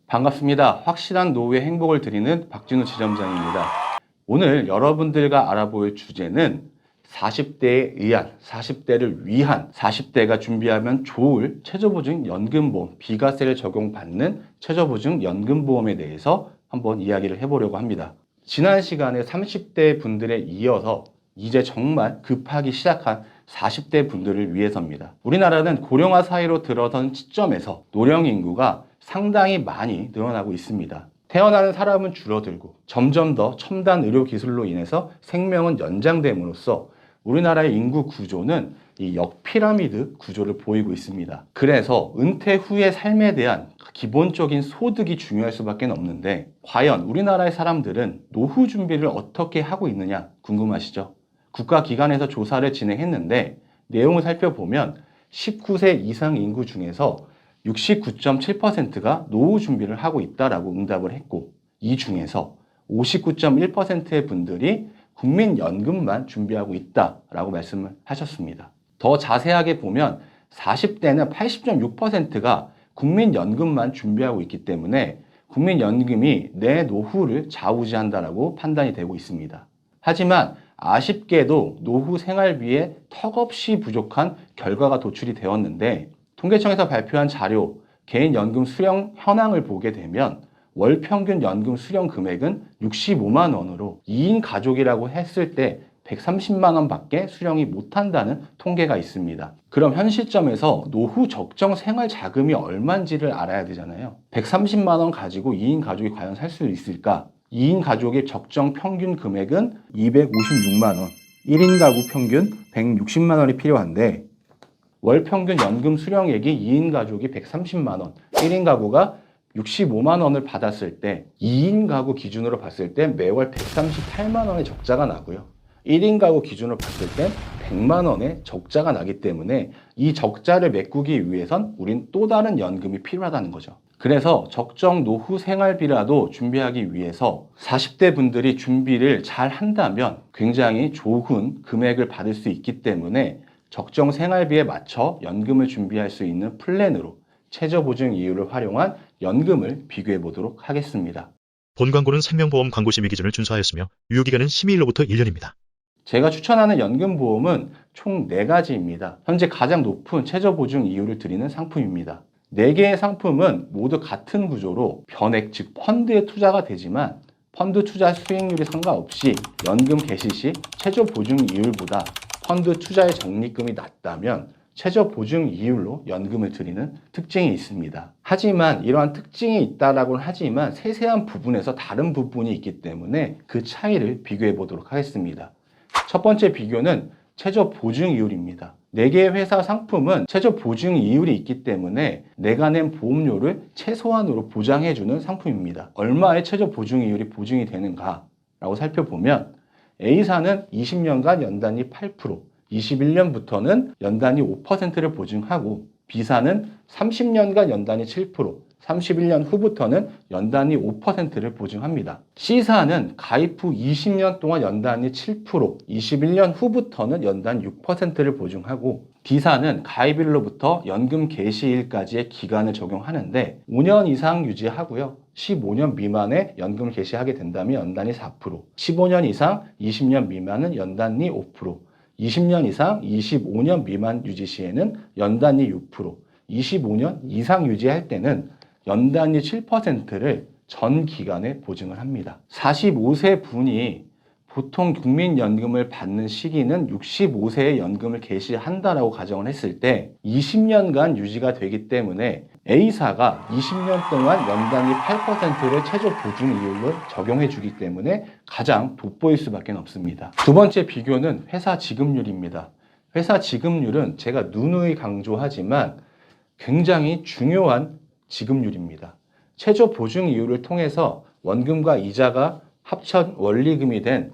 반갑습니다. 확실한 노후의 행복을 드리는 박진우 지점장입니다. 오늘 여러분들과 알아볼 주제는 40대에 의한, 40대를 위한, 40대가 준비하면 좋을 최저보증연금보험, 비과세를 적용받는 최저보증연금보험에 대해서 한번 이야기를 해보려고 합니다. 지난 시간에 30대 분들에 이어서 이제 정말 급하기 시작한 40대 분들을 위해서입니다. 우리나라는 고령화 사회로 들어선 시점에서 노령 인구가 상당히 많이 늘어나고 있습니다. 태어나는 사람은 줄어들고 점점 더 첨단 의료 기술로 인해서 생명은 연장됨으로써 우리나라의 인구 구조는 이 역피라미드 구조를 보이고 있습니다. 그래서 은퇴 후의 삶에 대한 기본적인 소득이 중요할 수밖에 없는데, 과연 우리나라의 사람들은 노후 준비를 어떻게 하고 있느냐 궁금하시죠? 국가기관에서 조사를 진행했는데 내용을 살펴보면 19세 이상 인구 중에서 69.7%가 노후 준비를 하고 있다라고 응답을 했고, 이 중에서 59.1%의 분들이 국민연금만 준비하고 있다라고 말씀을 하셨습니다. 더 자세하게 보면 40대는 80.6%가 국민연금만 준비하고 있기 때문에 국민연금이 내 노후를 좌우지한다라고 판단이 되고 있습니다. 하지만 아쉽게도 노후 생활비에 턱없이 부족한 결과가 도출이 되었는데, 통계청에서 발표한 자료, 개인연금 수령 현황을 보게 되면 월 평균 연금 수령 금액은 65만 원으로 2인 가족이라고 했을 때 130만 원 밖에 수령이 못한다는 통계가 있습니다. 그럼 현 시점에서 노후 적정 생활 자금이 얼마인지를 알아야 되잖아요. 130만 원 가지고 2인 가족이 과연 살 수 있을까? 2인 가족의 적정 평균 금액은 256만 원, 1인 가구 평균 160만 원이 필요한데, 월 평균 연금 수령액이 2인 가족이 130만 원, 1인 가구가 65만 원을 받았을 때 2인 가구 기준으로 봤을 때 매월 138만 원의 적자가 나고요. 1인 가구 기준으로 봤을 때 100만 원의 적자가 나기 때문에 이 적자를 메꾸기 위해선 우린 또 다른 연금이 필요하다는 거죠. 그래서 적정 노후 생활비라도 준비하기 위해서 40대 분들이 준비를 잘 한다면 굉장히 좋은 금액을 받을 수 있기 때문에 적정 생활비에 맞춰 연금을 준비할 수 있는 플랜으로 최저보증 이율을 활용한 연금을 비교해 보도록 하겠습니다. 본 광고는 생명보험 광고 심의 기준을 준수하였으며 유효기간은 심의일로부터 1년입니다. 제가 추천하는 연금보험은 총 4가지입니다. 현재 가장 높은 최저보증 이율을 드리는 상품입니다. 4개의 상품은 모두 같은 구조로 변액, 즉 펀드에 투자가 되지만 펀드 투자 수익률에 상관없이 연금 개시 시 최저보증 이율보다 펀드 투자의 적립금이 낮다면 최저보증 이율로 연금을 드리는 특징이 있습니다. 하지만 이러한 특징이 있다라고는 하지만 세세한 부분에서 다른 부분이 있기 때문에 그 차이를 비교해 보도록 하겠습니다. 첫 번째 비교는 최저보증 이율입니다. 4개의 회사 상품은 최저보증 이율이 있기 때문에 내가 낸 보험료를 최소한으로 보장해주는 상품입니다. 얼마의 최저보증 이율이 보증이 되는가라고 살펴보면 A사는 20년간 연단위 8%, 21년부터는 연단위 5%를 보증하고, B사는 30년간 연단위 7%, 31년 후부터는 연단위 5%를 보증합니다. C사는 가입 후 20년 동안 연단위 7%, 21년 후부터는 연단 6%를 보증하고, D사는 가입일로부터 연금 개시일까지의 기간을 적용하는데 5년 이상 유지하고요. 15년 미만에 연금을 개시하게 된다면 연단위 4%, 15년 이상 20년 미만은 연단위 5%, 20년 이상 25년 미만 유지 시에는 연단위 6%, 25년 이상 유지할 때는 연단위 7%를 전 기간에 보증을 합니다. 45세 분이 보통 국민연금을 받는 시기는 65세에 연금을 개시한다라고 가정을 했을 때 20년간 유지가 되기 때문에 A사가 20년 동안 연단위 8%를 최저보증 이율로 적용해 주기 때문에 가장 돋보일 수밖에 없습니다. 두 번째 비교는 회사 지급률입니다. 회사 지급률은 제가 누누이 강조하지만 굉장히 중요한 지급률입니다. 최저보증 이율을 통해서 원금과 이자가 합천 원리금이 된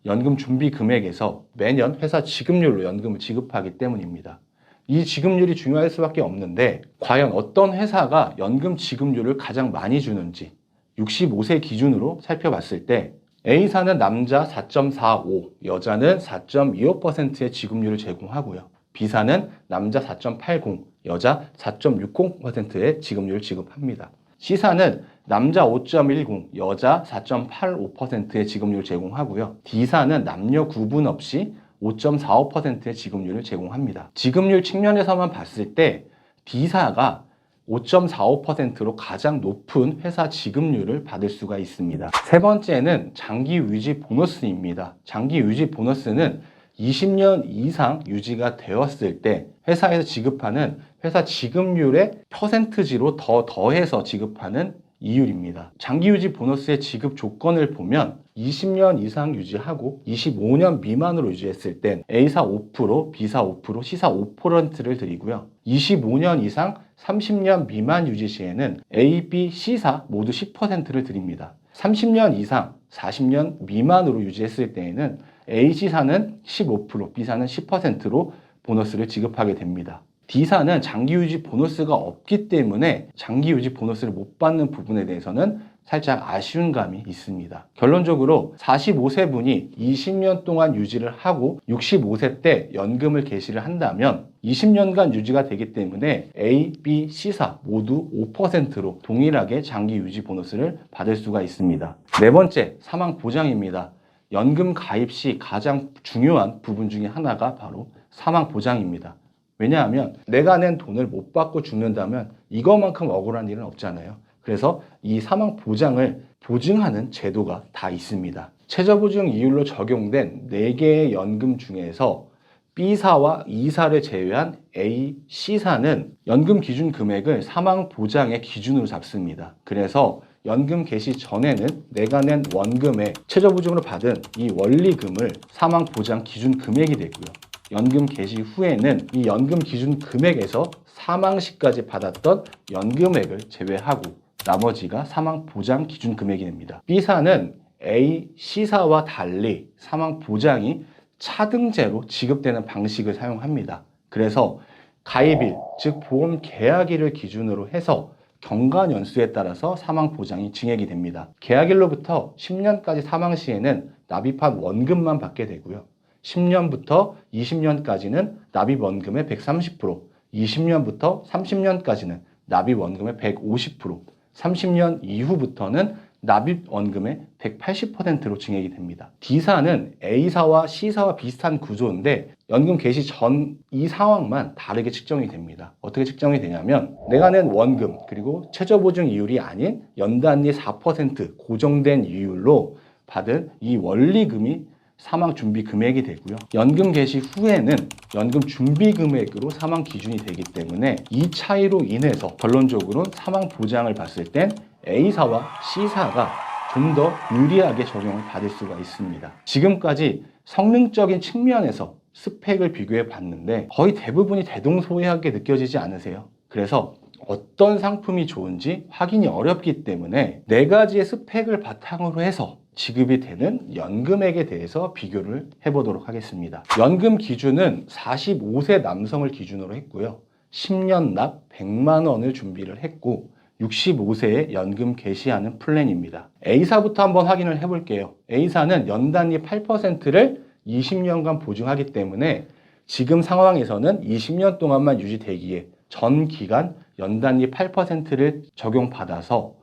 연금 준비 금액에서 매년 회사 지급률로 연금을 지급하기 때문입니다. 이 지급률이 중요할 수밖에 없는데, 과연 어떤 회사가 연금 지급률을 가장 많이 주는지 65세 기준으로 살펴봤을 때 A사는 남자 4.45, 여자는 4.25%의 지급률을 제공하고요. B사는 남자 4.80, 여자 4.60%의 지급률을 지급합니다. C사는 남자 5.10, 여자 4.85%의 지급률을 제공하고요. D사는 남녀 구분 없이 5.45%의 지급률을 제공합니다. 지급률 측면에서만 봤을 때 D사가 5.45%로 가장 높은 회사 지급률을 받을 수가 있습니다. 세 번째는 장기 유지 보너스입니다. 장기 유지 보너스는 20년 이상 유지가 되었을 때 회사에서 지급하는 회사 지급률의 퍼센트지로 더해서 지급하는 이율입니다. 장기 유지 보너스의 지급 조건을 보면 20년 이상 유지하고 25년 미만으로 유지했을 땐 A사 5%, B사 5%, C사 5%를 드리고요. 25년 이상 30년 미만 유지 시에는 A, B, C사 모두 10%를 드립니다. 30년 이상 40년 미만으로 유지했을 때에는 A, C사는 15%, B사는 10%로 보너스를 지급하게 됩니다. D사는 장기 유지 보너스가 없기 때문에 장기 유지 보너스를 못 받는 부분에 대해서는 살짝 아쉬운 감이 있습니다. 결론적으로 45세 분이 20년 동안 유지를 하고 65세 때 연금을 개시를 한다면 20년간 유지가 되기 때문에 A, B, C사 모두 5%로 동일하게 장기 유지 보너스를 받을 수가 있습니다. 네 번째, 사망 보장입니다. 연금 가입 시 가장 중요한 부분 중에 하나가 바로 사망 보장입니다. 왜냐하면 내가 낸 돈을 못 받고 죽는다면 이것만큼 억울한 일은 없잖아요. 그래서 이 사망 보장을 보증하는 제도가 다 있습니다. 최저보증 이율로 적용된 4개의 연금 중에서 B사와 E사를 제외한 A, C사는 연금 기준 금액을 사망 보장의 기준으로 잡습니다. 그래서 연금 개시 전에는 내가 낸 원금의 최저보증으로 받은 이 원리금을 사망 보장 기준 금액이 되고요. 연금 개시 후에는 이 연금 기준 금액에서 사망 시까지 받았던 연금액을 제외하고 나머지가 사망 보장 기준 금액이 됩니다. B사는 A, C사와 달리 사망 보장이 차등제로 지급되는 방식을 사용합니다. 그래서 가입일, 즉 보험 계약일을 기준으로 해서 경과 연수에 따라서 사망 보장이 증액이 됩니다. 계약일로부터 10년까지 사망 시에는 납입한 원금만 받게 되고요. 10년부터 20년까지는 납입 원금의 130%, 20년부터 30년까지는 납입 원금의 150%, 30년 이후부터는 납입 원금의 180%로 증액이 됩니다. D사는 A사와 C사와 비슷한 구조인데 연금 개시 전 이 상황만 다르게 측정이 됩니다. 어떻게 측정이 되냐면 내가 낸 원금 그리고 최저보증 이율이 아닌 연단위 4% 고정된 이율로 받은 이 원리금이 사망 준비 금액이 되고요. 연금 개시 후에는 연금 준비 금액으로 사망 기준이 되기 때문에 이 차이로 인해서 결론적으로 사망 보장을 봤을 땐 A사와 C사가 좀 더 유리하게 적용을 받을 수가 있습니다. 지금까지 성능적인 측면에서 스펙을 비교해 봤는데 거의 대부분이 대동소이하게 느껴지지 않으세요? 그래서 어떤 상품이 좋은지 확인이 어렵기 때문에 4가지의 스펙을 바탕으로 해서 지급이 되는 연금액에 대해서 비교를 해보도록 하겠습니다. 연금 기준은 45세 남성을 기준으로 했고요. 10년 납 100만 원을 준비를 했고 65세에 연금 개시하는 플랜입니다. A사부터 한번 확인을 해볼게요. A사는 연단위 8%를 20년간 보증하기 때문에 지금 상황에서는 20년 동안만 유지되기에 전 기간 연단위 8%를 적용받아서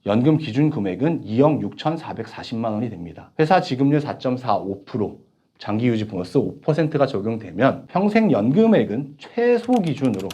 연금 기준 금액은 2억 6,440만 원이 됩니다. 회사 지급률 4.45%, 장기 유지 보너스 5%가 적용되면 평생 연금액은 최소 기준으로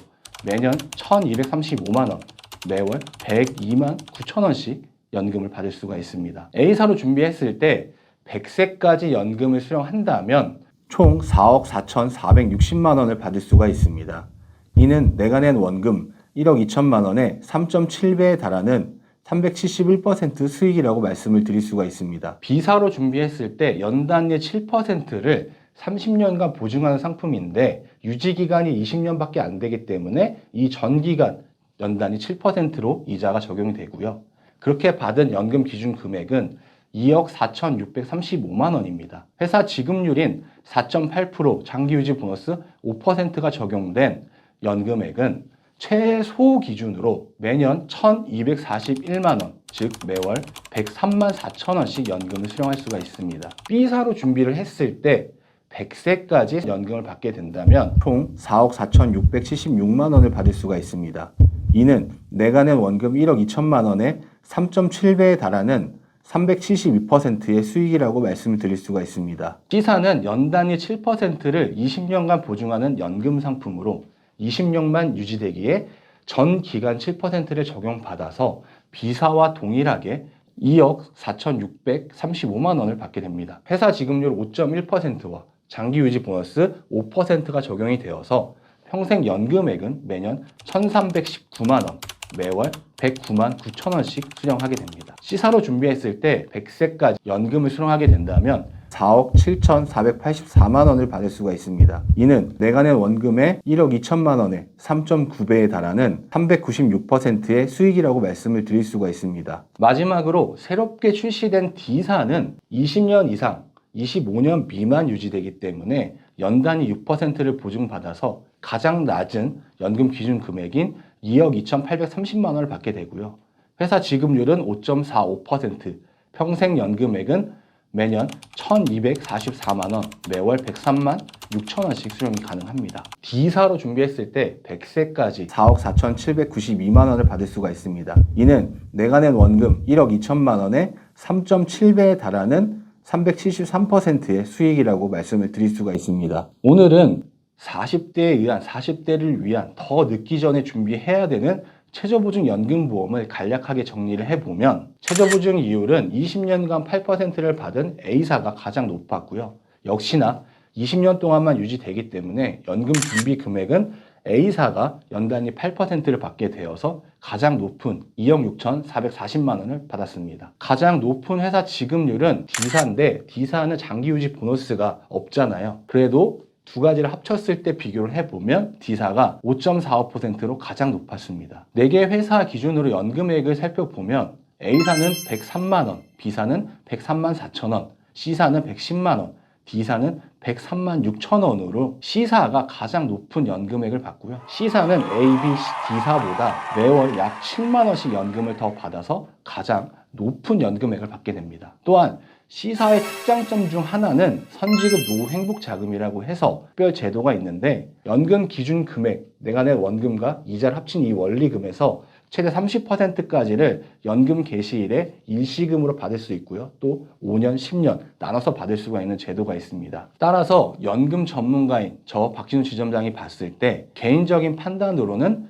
매년 1,235만 원, 매월 102만 9천 원씩 연금을 받을 수가 있습니다. A사로 준비했을 때 100세까지 연금을 수령한다면 총 4억 4,460만 원을 받을 수가 있습니다. 이는 내가 낸 원금 1억 2천만 원의 3.7배에 달하는 371% 수익이라고 말씀을 드릴 수가 있습니다. B사로 준비했을 때 연단위 7%를 30년간 보증하는 상품인데 유지기간이 20년밖에 안 되기 때문에 이 전기간 연단위 7%로 이자가 적용이 되고요. 그렇게 받은 연금 기준 금액은 2억 4,635만 원입니다. 회사 지급률인 4.8% 장기 유지 보너스 5%가 적용된 연금액은 최소 기준으로 매년 1,241만 원, 즉 매월 103만 4천 원씩 연금을 수령할 수가 있습니다. B사로 준비를 했을 때 100세까지 연금을 받게 된다면 총 4억 4,676만 원을 받을 수가 있습니다. 이는 내가 낸 원금 1억 2천만 원에 3.7배에 달하는 372%의 수익이라고 말씀을 드릴 수가 있습니다. C사는 연단위 7%를 20년간 보증하는 연금 상품으로 20년만 유지되기에 전 기간 7%를 적용받아서 B사와 동일하게 2억 4,635만 원을 받게 됩니다. 회사 지급률 5.1%와 장기 유지 보너스 5%가 적용이 되어서 평생 연금액은 매년 1,319만 원, 매월 109만 9천 원씩 수령하게 됩니다. C사로 준비했을 때 100세까지 연금을 수령하게 된다면 4억 7,484만 원을 받을 수가 있습니다. 이는 내가 낸 원금의 1억 2천만 원의 3.9배에 달하는 396%의 수익이라고 말씀을 드릴 수가 있습니다. 마지막으로 새롭게 출시된 D사는 20년 이상 25년 미만 유지되기 때문에 연단위 6%를 보증받아서 가장 낮은 연금 기준 금액인 2억 2,830만 원을 받게 되고요. 회사 지급률은 5.45%, 평생 연금액은 매년 1,244만 원, 매월 103만 6천 원씩 수령이 가능합니다. D사로 준비했을 때 100세까지 4억 4,792만 원을 받을 수가 있습니다. 이는 내가 낸 원금 1억 2천만 원의 3.7배에 달하는 373%의 수익이라고 말씀을 드릴 수가 있습니다. 오늘은 40대를 위한 더 늦기 전에 준비해야 되는 최저보증연금보험을 간략하게 정리를 해보면 최저보증 이율은 20년간 8%를 받은 A사가 가장 높았고요. 역시나 20년 동안만 유지되기 때문에 연금 준비 금액은 A사가 연단위 8%를 받게 되어서 가장 높은 2억 6,440만 원을 받았습니다. 가장 높은 회사 지급률은 D사인데 D사는 장기 유지 보너스가 없잖아요. 그래도 두 가지를 합쳤을 때 비교를 해보면 D사가 5.45%로 가장 높았습니다. 4개 회사 기준으로 연금액을 살펴보면 A사는 103만 원, B사는 103만 4천 원, C사는 110만 원, D사는 103만 6천 원으로 C사가 가장 높은 연금액을 받고요. C사는 A, B, D사보다 매월 약 7만 원씩 연금을 더 받아서 가장 높은 연금액을 받게 됩니다. 또한 C사의 특장점 중 하나는 선지급 노후 행복자금이라고 해서 특별 제도가 있는데 연금 기준 금액, 내가 낸 원금과 이자를 합친 이 원리금에서 최대 30%까지를 연금 개시일에 일시금으로 받을 수 있고요. 또 5년, 10년 나눠서 받을 수가 있는 제도가 있습니다. 따라서 연금 전문가인 저 박진우 지점장이 봤을 때 개인적인 판단으로는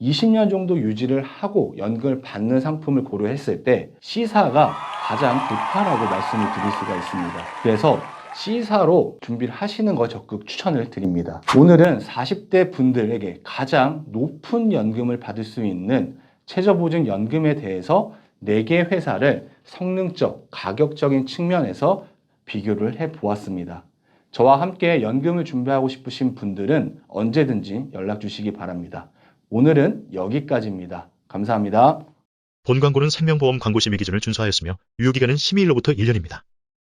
20년 정도 유지를 하고 연금을 받는 상품을 고려했을 때 C사가 가장 좋다라고 말씀을 드릴 수가 있습니다. 그래서 C사로 준비를 하시는 거 적극 추천을 드립니다. 오늘은 40대 분들에게 가장 높은 연금을 받을 수 있는 최저보증연금에 대해서 4개 회사를 성능적, 가격적인 측면에서 비교를 해보았습니다. 저와 함께 연금을 준비하고 싶으신 분들은 언제든지 연락 주시기 바랍니다. 오늘은 여기까지입니다. 감사합니다. 본 광고는 생명보험 광고 심의 기준을 준수하였으며 유효기간은 심의일로부터 1년입니다.